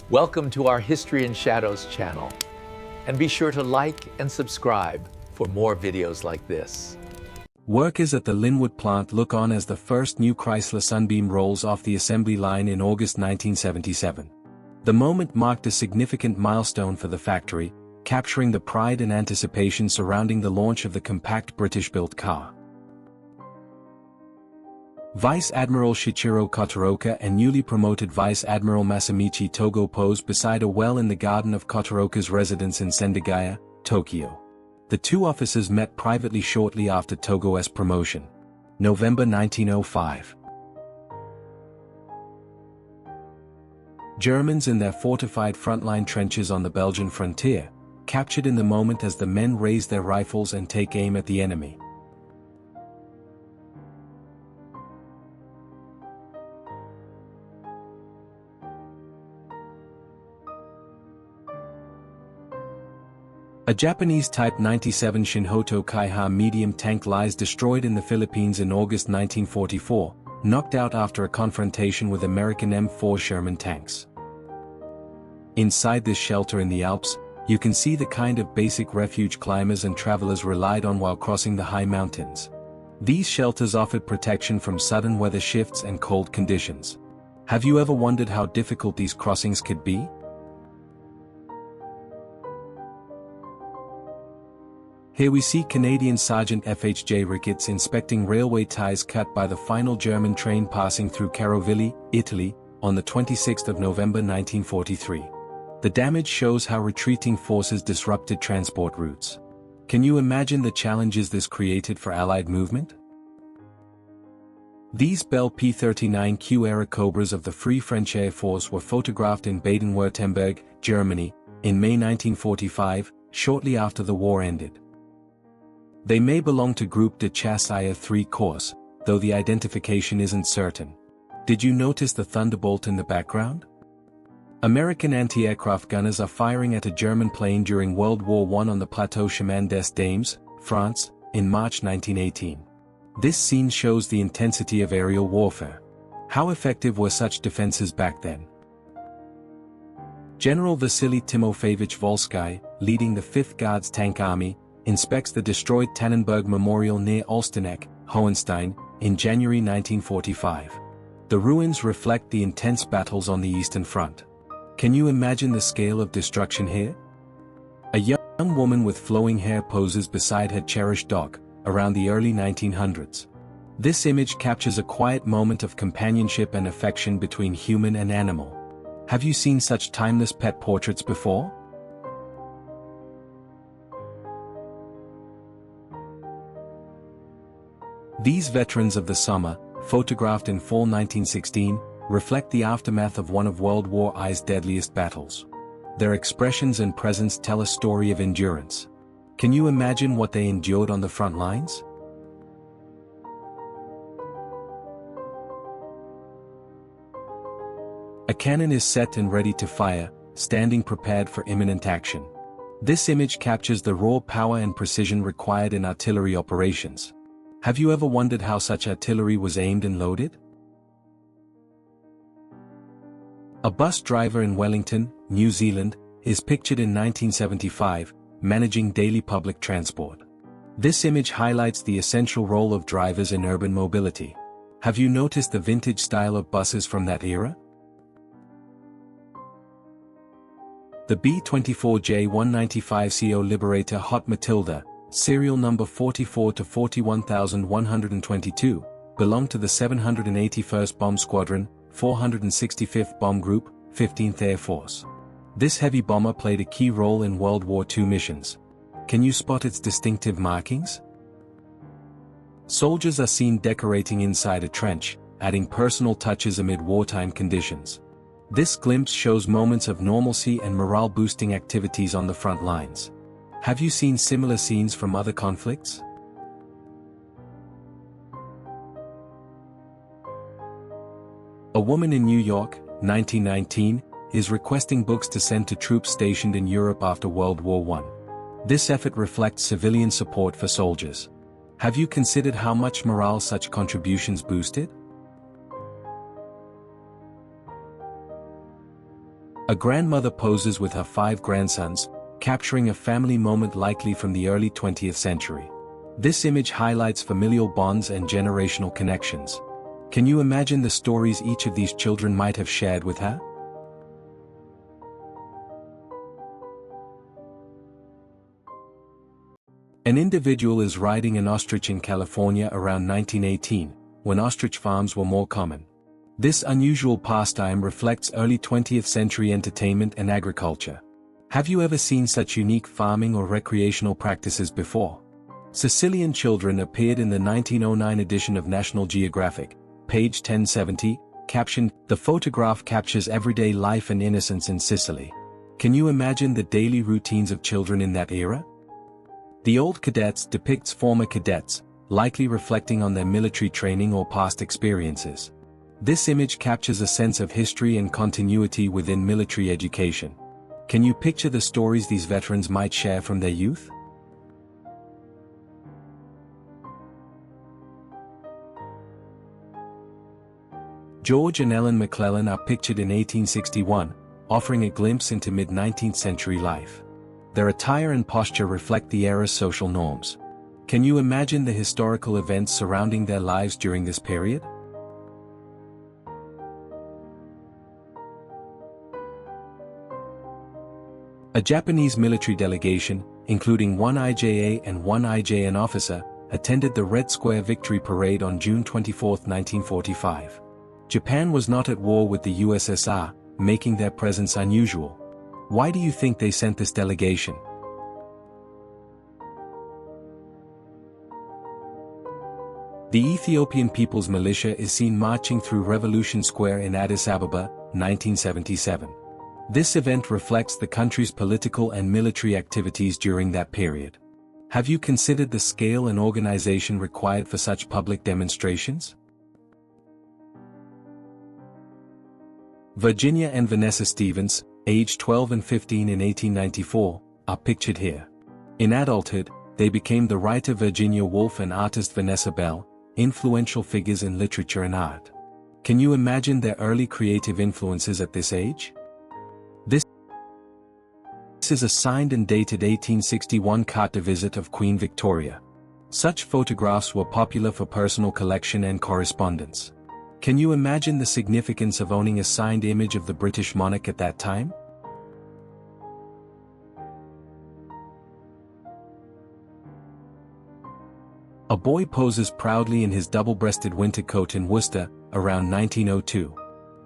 Welcome to our History in Shadows channel, and be sure to like and subscribe for more videos like this. Workers at the Linwood plant look on as the first new Chrysler Sunbeam rolls off the assembly line in August 1977. The moment marked a significant milestone for the factory, capturing the pride and anticipation surrounding the launch of the compact British-built car. Vice Admiral Shichiro Kotoroka and newly promoted Vice Admiral Masamichi Togo pose beside a well in the garden of Kotoroka's residence in Sendagaya, Tokyo. The two officers met privately shortly after Togo's promotion. November 1905. Germans in their fortified frontline trenches on the Belgian frontier, captured in the moment as the men raise their rifles and take aim at the enemy. A Japanese Type 97 Shinhoto Kaiha medium tank lies destroyed in the Philippines in August 1944, knocked out after a confrontation with American M4 Sherman tanks. Inside this shelter in the Alps, you can see the kind of basic refuge climbers and travelers relied on while crossing the high mountains. These shelters offered protection from sudden weather shifts and cold conditions. Have you ever wondered how difficult these crossings could be? Here we see Canadian Sergeant FHJ Ricketts inspecting railway ties cut by the final German train passing through Carovigli, Italy, on the 26th of November 1943. The damage shows how retreating forces disrupted transport routes. Can you imagine the challenges this created for Allied movement? These Bell P-39Q era Cobras of the Free French Air Force were photographed in Baden-Württemberg, Germany, in May 1945, shortly after the war ended. They may belong to Group de Chasse IA-3 Corps, though the identification isn't certain. Did you notice the Thunderbolt in the background? American anti-aircraft gunners are firing at a German plane during World War I on the Plateau Chemin des Dames, France, in March 1918. This scene shows the intensity of aerial warfare. How effective were such defenses back then? General Vasily Timofeyevich Volsky, leading the 5th Guards Tank Army, inspects the destroyed Tannenberg Memorial near Alsteneck, Hohenstein, in January 1945. The ruins reflect the intense battles on the Eastern Front. Can you imagine the scale of destruction here? A young woman with flowing hair poses beside her cherished dog, around the early 1900s. This image captures a quiet moment of companionship and affection between human and animal. Have you seen such timeless pet portraits before? These veterans of the summer, photographed in fall 1916, reflect the aftermath of one of World War I's deadliest battles. Their expressions and presence tell a story of endurance. Can you imagine what they endured on the front lines? A cannon is set and ready to fire, standing prepared for imminent action. This image captures the raw power and precision required in artillery operations. Have you ever wondered how such artillery was aimed and loaded? A bus driver in Wellington, New Zealand, is pictured in 1975, managing daily public transport. This image highlights the essential role of drivers in urban mobility. Have you noticed the vintage style of buses from that era? The B-24J-195CO Liberator Hot Matilda, serial number 44 to 41122, belonged to the 781st Bomb Squadron, 465th Bomb Group, 15th Air Force. This heavy bomber played a key role in World War II missions. Can you spot its distinctive markings? Soldiers are seen decorating inside a trench, adding personal touches amid wartime conditions. This glimpse shows moments of normalcy and morale-boosting activities on the front lines. Have you seen similar scenes from other conflicts? A woman in New York, 1919, is requesting books to send to troops stationed in Europe after World War I. This effort reflects civilian support for soldiers. Have you considered how much morale such contributions boosted? A grandmother poses with her 5 grandsons, capturing a family moment likely from the early 20th century. This image highlights familial bonds and generational connections. Can you imagine the stories each of these children might have shared with her? An individual is riding an ostrich in California around 1918, when ostrich farms were more common. This unusual pastime reflects early 20th century entertainment and agriculture. Have you ever seen such unique farming or recreational practices before? Sicilian children appeared in the 1909 edition of National Geographic, page 1070, captioned, "The photograph captures everyday life and innocence in Sicily." Can you imagine the daily routines of children in that era? The Old Cadets depicts former cadets, likely reflecting on their military training or past experiences. This image captures a sense of history and continuity within military education. Can you picture the stories these veterans might share from their youth? George and Ellen McClellan are pictured in 1861, offering a glimpse into mid-19th century life. Their attire and posture reflect the era's social norms. Can you imagine the historical events surrounding their lives during this period? A Japanese military delegation, including one IJA and one IJN officer, attended the Red Square Victory Parade on June 24, 1945. Japan was not at war with the USSR, making their presence unusual. Why do you think they sent this delegation? The Ethiopian People's Militia is seen marching through Revolution Square in Addis Ababa, 1977. This event reflects the country's political and military activities during that period. Have you considered the scale and organization required for such public demonstrations? Virginia and Vanessa Stevens, aged 12 and 15 in 1894, are pictured here. In adulthood, they became the writer Virginia Woolf and artist Vanessa Bell, influential figures in literature and art. Can you imagine their early creative influences at this age? This is a signed and dated 1861 carte de visite of Queen Victoria. Such photographs were popular for personal collection and correspondence. Can you imagine the significance of owning a signed image of the British monarch at that time? A boy poses proudly in his double-breasted winter coat in Worcester, around 1902.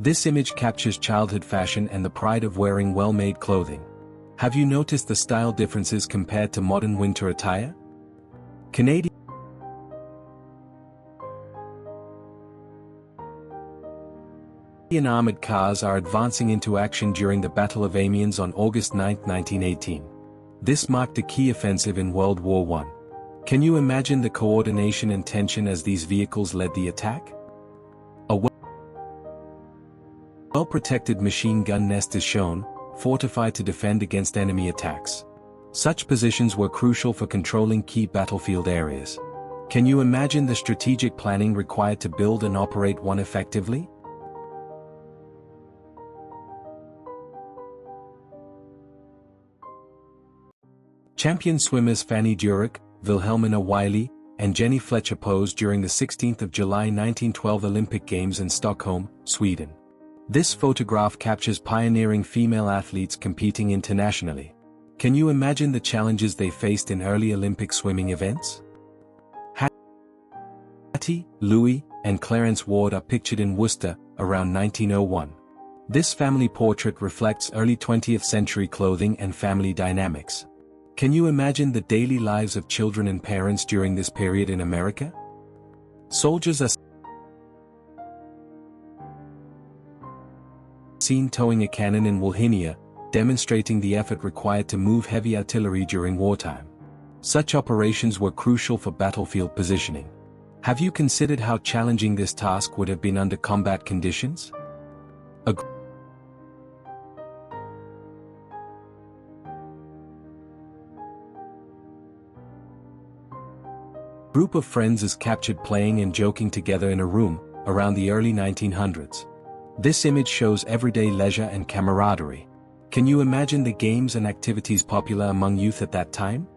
This image captures childhood fashion and the pride of wearing well-made clothing. Have you noticed the style differences compared to modern winter attire? Canadian armored cars are advancing into action during the Battle of Amiens on August 9, 1918. This marked a key offensive in World War I. Can you imagine the coordination and tension as these vehicles led the attack? A well-protected machine gun nest is shown, fortified to defend against enemy attacks. Such positions were crucial for controlling key battlefield areas. Can you imagine the strategic planning required to build and operate one effectively? Champion swimmers Fanny Durick, Wilhelmina Wiley, and Jenny Fletcher posed during the 16th of July 1912 Olympic Games in Stockholm, Sweden. This photograph captures pioneering female athletes competing internationally. Can you imagine the challenges they faced in early Olympic swimming events? Hattie, Louis, and Clarence Ward are pictured in Worcester, around 1901. This family portrait reflects early 20th century clothing and family dynamics. Can you imagine the daily lives of children and parents during this period in America? Soldiers are seen towing a cannon in Wilhelmina, demonstrating the effort required to move heavy artillery during wartime. Such operations were crucial for battlefield positioning. Have you considered how challenging this task would have been under combat conditions? A group of friends is captured playing and joking together in a room, around the early 1900s. This image shows everyday leisure and camaraderie. Can you imagine the games and activities popular among youth at that time?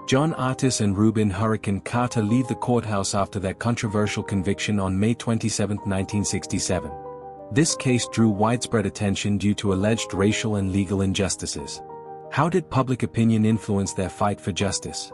John Artis and Reuben Hurricane Carter leave the courthouse after their controversial conviction on May 27, 1967. This case drew widespread attention due to alleged racial and legal injustices. How did public opinion influence their fight for justice?